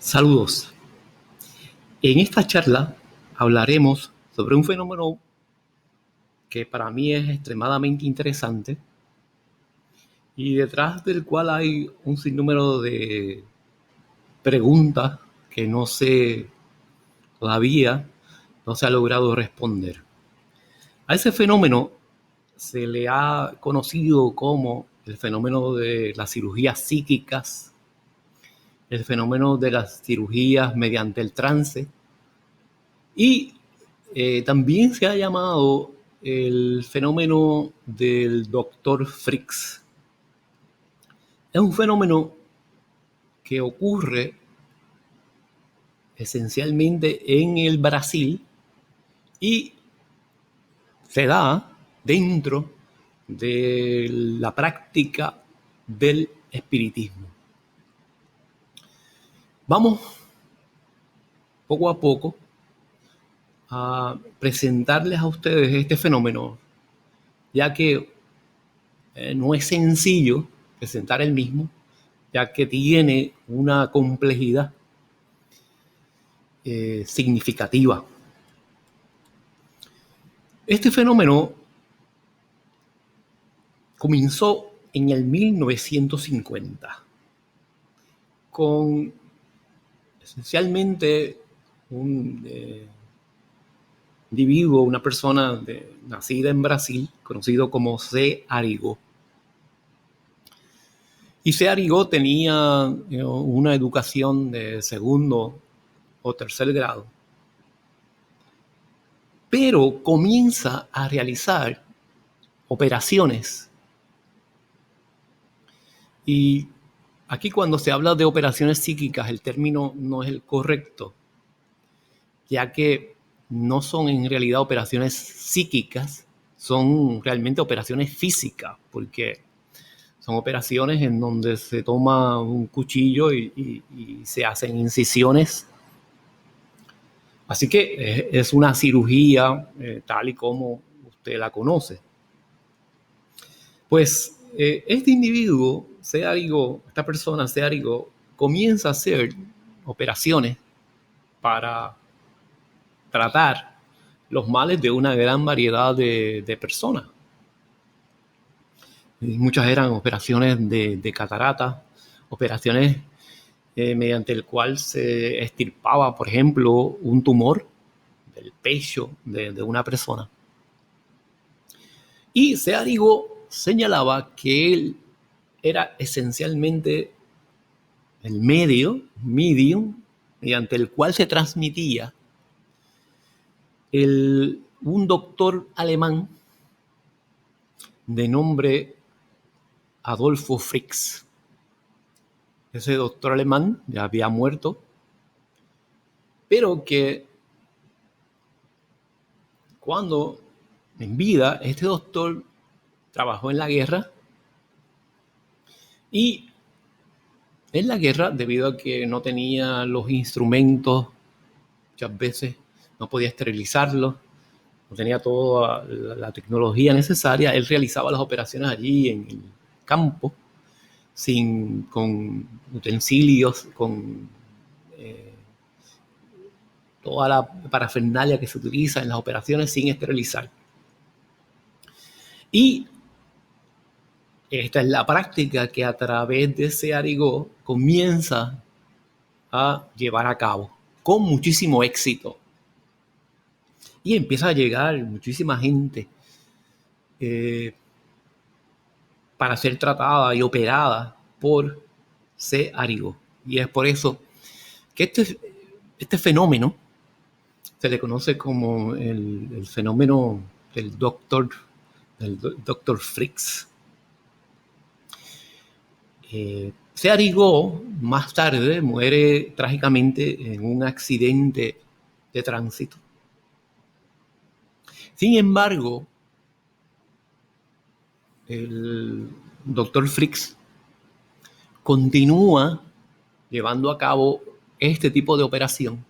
Saludos. En esta charla hablaremos sobre un fenómeno que para mí es extremadamente interesante y detrás del cual hay un sinnúmero de preguntas que todavía no se ha logrado responder. A ese fenómeno se le ha conocido como el fenómeno de las cirugías psíquicas, el fenómeno de las cirugías mediante el trance y también se ha llamado el fenómeno del Dr. Fricks. Es un fenómeno que ocurre esencialmente en el Brasil y se da dentro de la práctica del espiritismo. Vamos poco a poco a presentarles a ustedes este fenómeno, ya que no es sencillo presentar el mismo, ya que tiene una complejidad significativa. Este fenómeno comenzó en el 1950 con esencialmente un individuo, una persona nacida en Brasil, conocido como C. Arigó. Y C. Arigó tenía una educación de segundo o tercer grado, pero comienza a realizar operaciones. Y aquí cuando se habla de operaciones psíquicas, el término no es el correcto, ya que no son en realidad operaciones psíquicas, son realmente operaciones físicas, porque son operaciones en donde se toma un cuchillo y se hacen incisiones. Así que es una cirugía tal y como usted la conoce. Pues este individuo, esta persona, C. Arigó, comienza a hacer operaciones para tratar los males de una gran variedad de personas. Y muchas eran operaciones de catarata, operaciones mediante el cual se extirpaba, por ejemplo, un tumor del pecho de una persona. Y C. Arigó señalaba que él era esencialmente el medium, mediante el cual se transmitía un doctor alemán de nombre Adolfo Fricks. Ese doctor alemán ya había muerto, pero que cuando en vida este doctor trabajó en la guerra y en la guerra, debido a que no tenía los instrumentos, muchas veces no podía esterilizarlos, no tenía toda la tecnología necesaria, él realizaba las operaciones allí en el campo, con utensilios, con toda la parafernalia que se utiliza en las operaciones sin esterilizar. Y esta es la práctica que a través de C. Arigó comienza a llevar a cabo con muchísimo éxito. Y empieza a llegar muchísima gente para ser tratada y operada por C. Arigó. Y es por eso que este fenómeno se le conoce como el fenómeno del Dr. Fricks. C. Arigó más tarde muere trágicamente en un accidente de tránsito. Sin embargo, el Dr. Fricks continúa llevando a cabo este tipo de operación.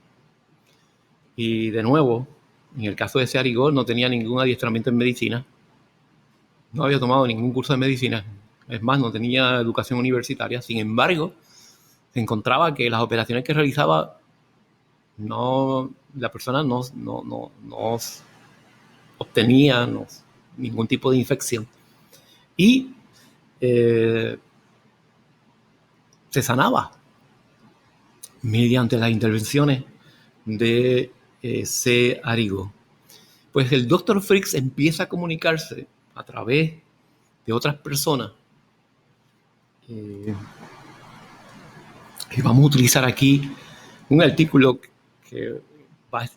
Y de nuevo, en el caso de C. Arigó, no tenía ningún adiestramiento en medicina, no había tomado ningún curso de medicina, es más, no tenía educación universitaria. Sin embargo, encontraba que las operaciones que realizaba la persona no obtenía ningún tipo de infección y se sanaba mediante las intervenciones de C. Arrigo. Pues el Dr. Fritz empieza a comunicarse a través de otras personas. Y vamos a utilizar aquí un artículo que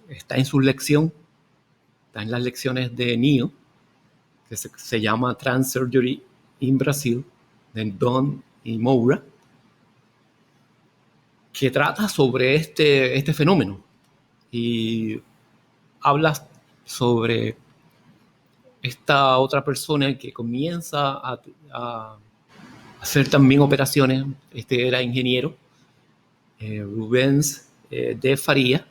está en su lección, está en las lecciones de NIO, que se llama Trans Surgery in Brazil, de Don y Moura, que trata sobre este fenómeno y habla sobre esta otra persona que comienza a hacer también operaciones. Este era ingeniero, Rubens de Faria,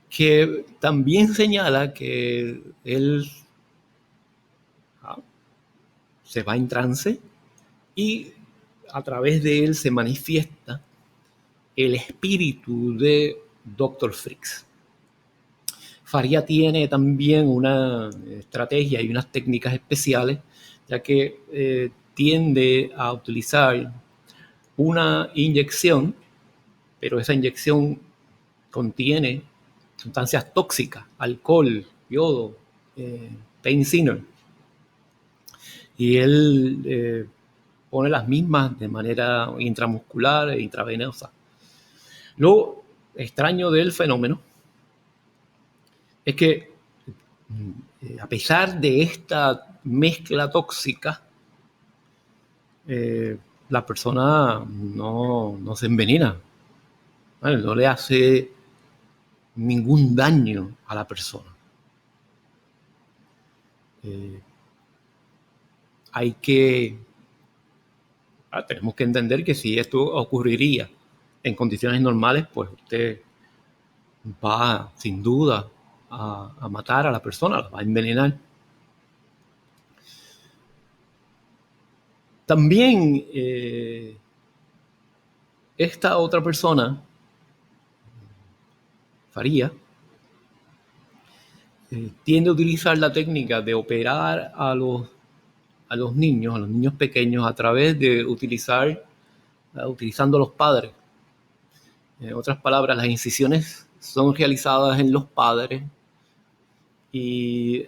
que también señala que él se va en trance y a través de él se manifiesta el espíritu de Dr. Fritz. Faria tiene también una estrategia y unas técnicas especiales, ya que tiende a utilizar una inyección, pero esa inyección contiene sustancias tóxicas, alcohol, yodo, penicilina. Y él pone las mismas de manera intramuscular e intravenosa. Lo extraño del fenómeno es que a pesar de esta mezcla tóxica, la persona no se envenena, ¿vale? No le hace ningún daño a la persona. Tenemos que entender que si esto ocurriría en condiciones normales, pues usted va sin duda a matar a la persona, la va a envenenar. También esta otra persona, Faria, tiende a utilizar la técnica de operar a los niños pequeños a través de utilizando a los padres. En otras palabras, las incisiones son realizadas en los padres y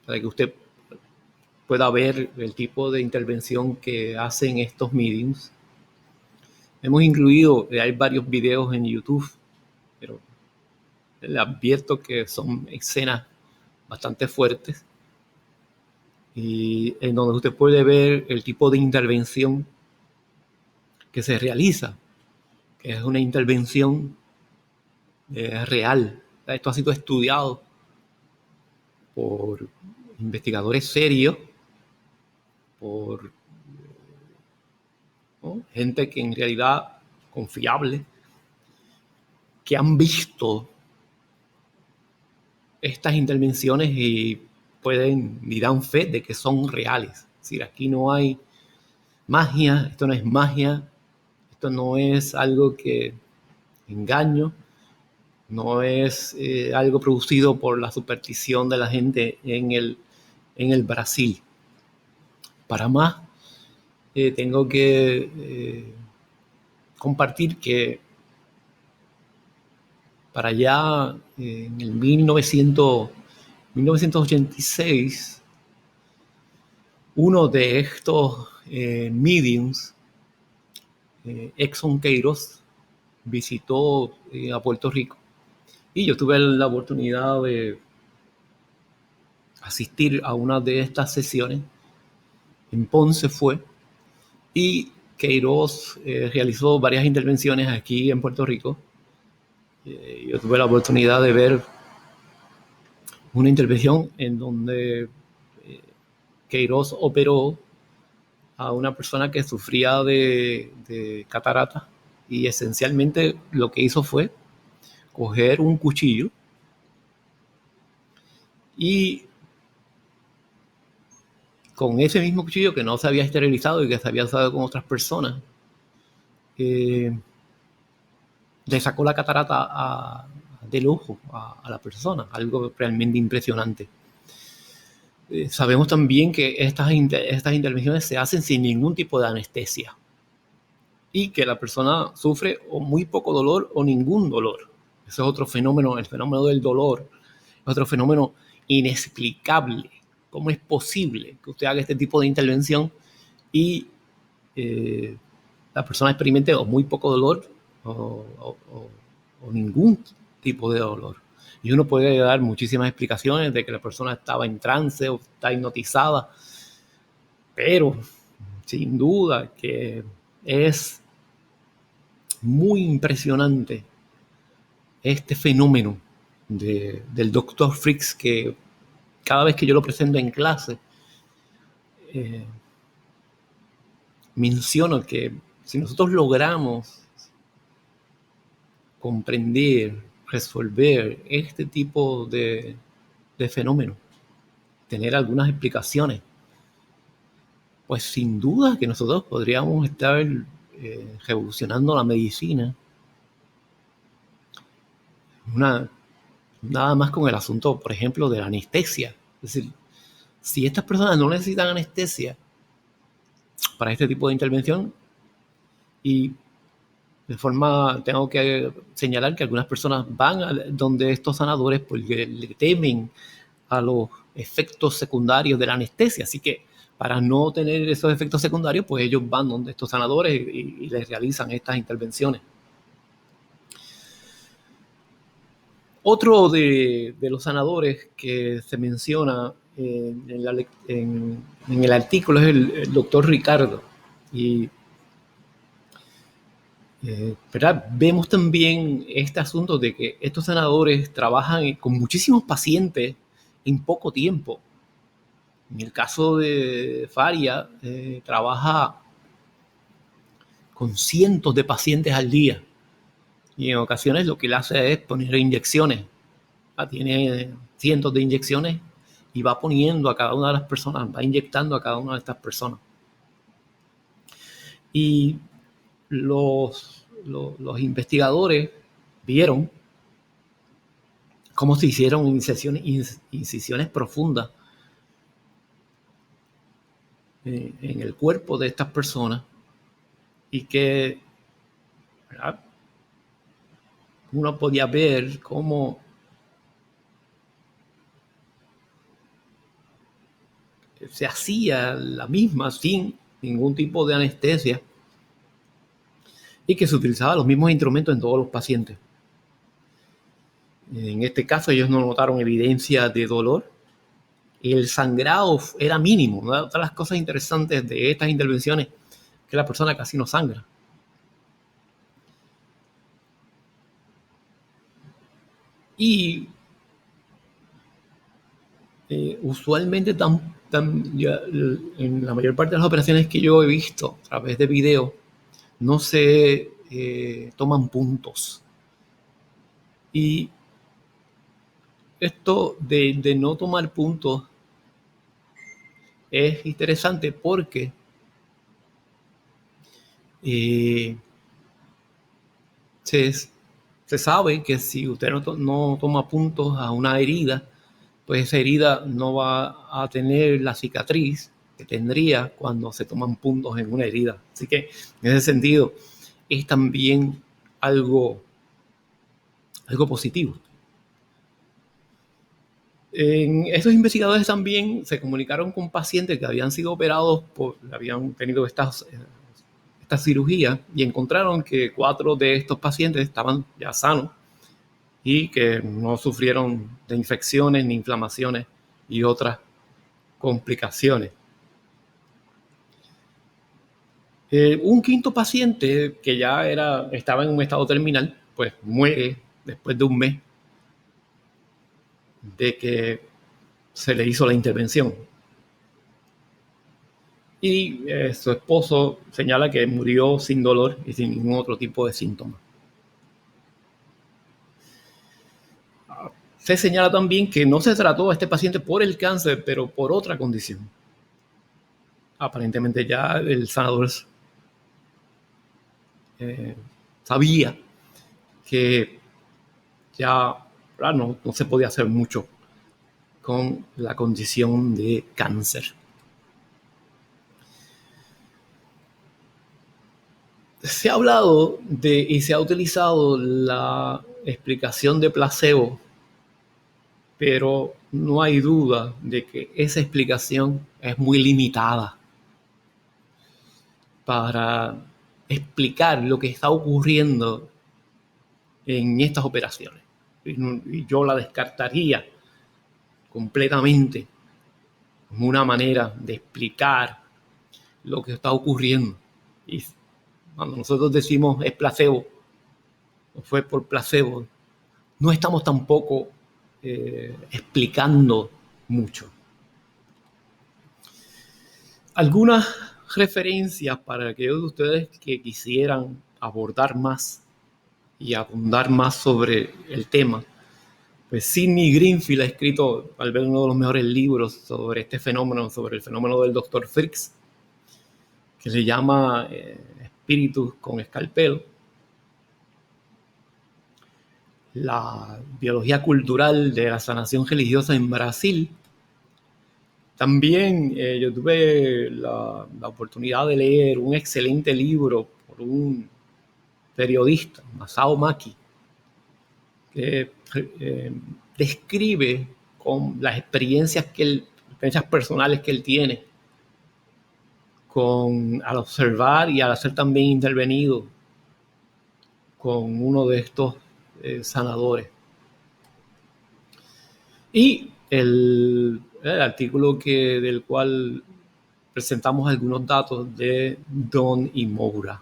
para que usted pueda ver el tipo de intervención que hacen estos mediums, hemos incluido, hay varios videos en YouTube, pero le advierto que son escenas bastante fuertes y en donde usted puede ver el tipo de intervención que se realiza, que es una intervención real. Esto ha sido estudiado por investigadores serios, por gente que en realidad confiable, que han visto estas intervenciones y dan fe de que son reales. Es decir, aquí no hay magia, esto no es magia, esto no es algo que engaño, no es algo producido por la superstición de la gente en el Brasil. Para más, tengo que compartir que para allá en el 1986, uno de estos mediums, Exxon Queiroz, visitó a Puerto Rico y yo tuve la oportunidad de asistir a una de estas sesiones. En Ponce fue, y Queiroz realizó varias intervenciones aquí en Puerto Rico. Yo tuve la oportunidad de ver una intervención en donde Queiroz operó a una persona que sufría de catarata y esencialmente lo que hizo fue coger un cuchillo y con ese mismo cuchillo que no se había esterilizado y que se había usado con otras personas, le sacó la catarata del ojo a la persona, algo realmente impresionante. Sabemos también que estas intervenciones se hacen sin ningún tipo de anestesia y que la persona sufre o muy poco dolor o ningún dolor. Ese es otro fenómeno, el fenómeno del dolor, otro fenómeno inexplicable. ¿Cómo es posible que usted haga este tipo de intervención y la persona experimente o muy poco dolor o ningún tipo de dolor? Y uno puede dar muchísimas explicaciones de que la persona estaba en trance o está hipnotizada, pero sin duda que es muy impresionante este fenómeno del Dr. Freaks, que cada vez que yo lo presento en clase, menciono que si nosotros logramos comprender, resolver este tipo de fenómenos, tener algunas explicaciones, pues sin duda que nosotros podríamos estar revolucionando la medicina. Nada más con el asunto, por ejemplo, de la anestesia. Es decir, si estas personas no necesitan anestesia para este tipo de intervención, y de forma, tengo que señalar que algunas personas van a donde estos sanadores porque le temen a los efectos secundarios de la anestesia. Así que para no tener esos efectos secundarios, pues ellos van donde estos sanadores y les realizan estas intervenciones. Otro de los sanadores que se menciona en el artículo es el doctor Ricardo. Y ¿verdad? Vemos también este asunto de que estos sanadores trabajan con muchísimos pacientes en poco tiempo. En el caso de Faria, trabaja con cientos de pacientes al día y en ocasiones lo que él hace es poner inyecciones. Tiene cientos de inyecciones y va poniendo a cada una de las personas, va inyectando a cada una de estas personas. Y los investigadores vieron cómo se hicieron incisiones profundas en el cuerpo de estas personas y que, ¿verdad?, uno podía ver cómo se hacía la misma sin ningún tipo de anestesia y que se utilizaban los mismos instrumentos en todos los pacientes. En este caso ellos no notaron evidencia de dolor. El sangrado era mínimo. Una de las cosas interesantes de estas intervenciones es que la persona casi no sangra. Y usualmente en la mayor parte de las operaciones que yo he visto a través de video, no se toman puntos. Y esto de no tomar puntos es interesante porque se sabe que si usted no toma puntos a una herida, pues esa herida no va a tener la cicatriz que tendría cuando se toman puntos en una herida. Así que en ese sentido es también algo positivo. Esos investigadores también se comunicaron con pacientes que habían sido operados, habían tenido esta cirugía, y encontraron que 4 de estos pacientes estaban ya sanos y que no sufrieron de infecciones ni inflamaciones y otras complicaciones. Un quinto paciente que ya estaba en un estado terminal, pues muere después de un mes de que se le hizo la intervención. Y su esposo señala que murió sin dolor y sin ningún otro tipo de síntoma. Se señala también que no se trató a este paciente por el cáncer, pero por otra condición. aparentemente ya el sanador sabía que ya no se podía hacer mucho con la condición de cáncer. Se ha hablado y se ha utilizado la explicación de placebo, pero no hay duda de que esa explicación es muy limitada para explicar lo que está ocurriendo en estas operaciones. Y yo la descartaría completamente como una manera de explicar lo que está ocurriendo. Y cuando nosotros decimos es placebo, o fue por placebo, no estamos tampoco explicando mucho. Algunas referencias para aquellos de ustedes que quisieran abordar más y abundar más sobre el tema. Pues Sidney Greenfield ha escrito tal vez uno de los mejores libros sobre este fenómeno, sobre el fenómeno del Dr. Fricks, que se llama Espíritus con Escalpelo. La biología cultural de la sanación religiosa en Brasil. También yo tuve la oportunidad de leer un excelente libro por un periodista, Masao Maki, que describe con las experiencias personales que él tiene al observar y al ser también intervenido con uno de estos sanadores. Y el artículo del cual presentamos algunos datos de Don y Moura.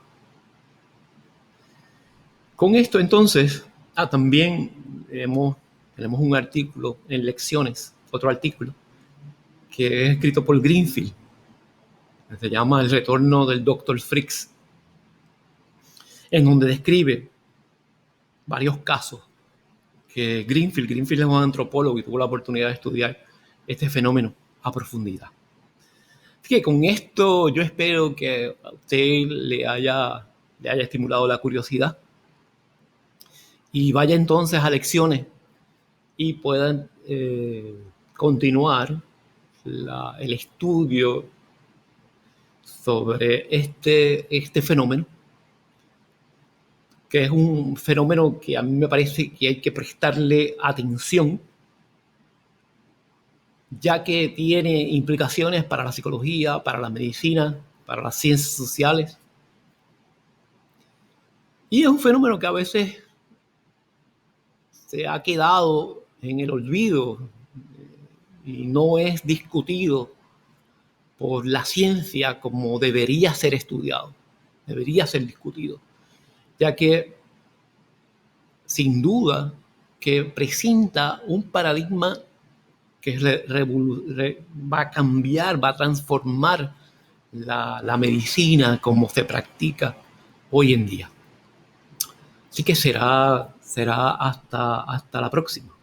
Con esto entonces, también tenemos un artículo en Lecciones, otro artículo, que es escrito por Greenfield, que se llama El retorno del Dr. Fricks, en donde describe varios casos que Greenfield es un antropólogo y tuvo la oportunidad de estudiar este fenómeno a profundidad. Así que con esto yo espero que a usted le haya estimulado la curiosidad y vaya entonces a Lecciones y puedan continuar el estudio sobre este fenómeno, que es un fenómeno que a mí me parece que hay que prestarle atención, ya que tiene implicaciones para la psicología, para la medicina, para las ciencias sociales. Y es un fenómeno que a veces se ha quedado en el olvido y no es discutido por la ciencia como debería ser estudiado, debería ser discutido, ya que sin duda que presenta un paradigma que va a cambiar, va a transformar la medicina como se practica hoy en día. Así que será hasta la próxima.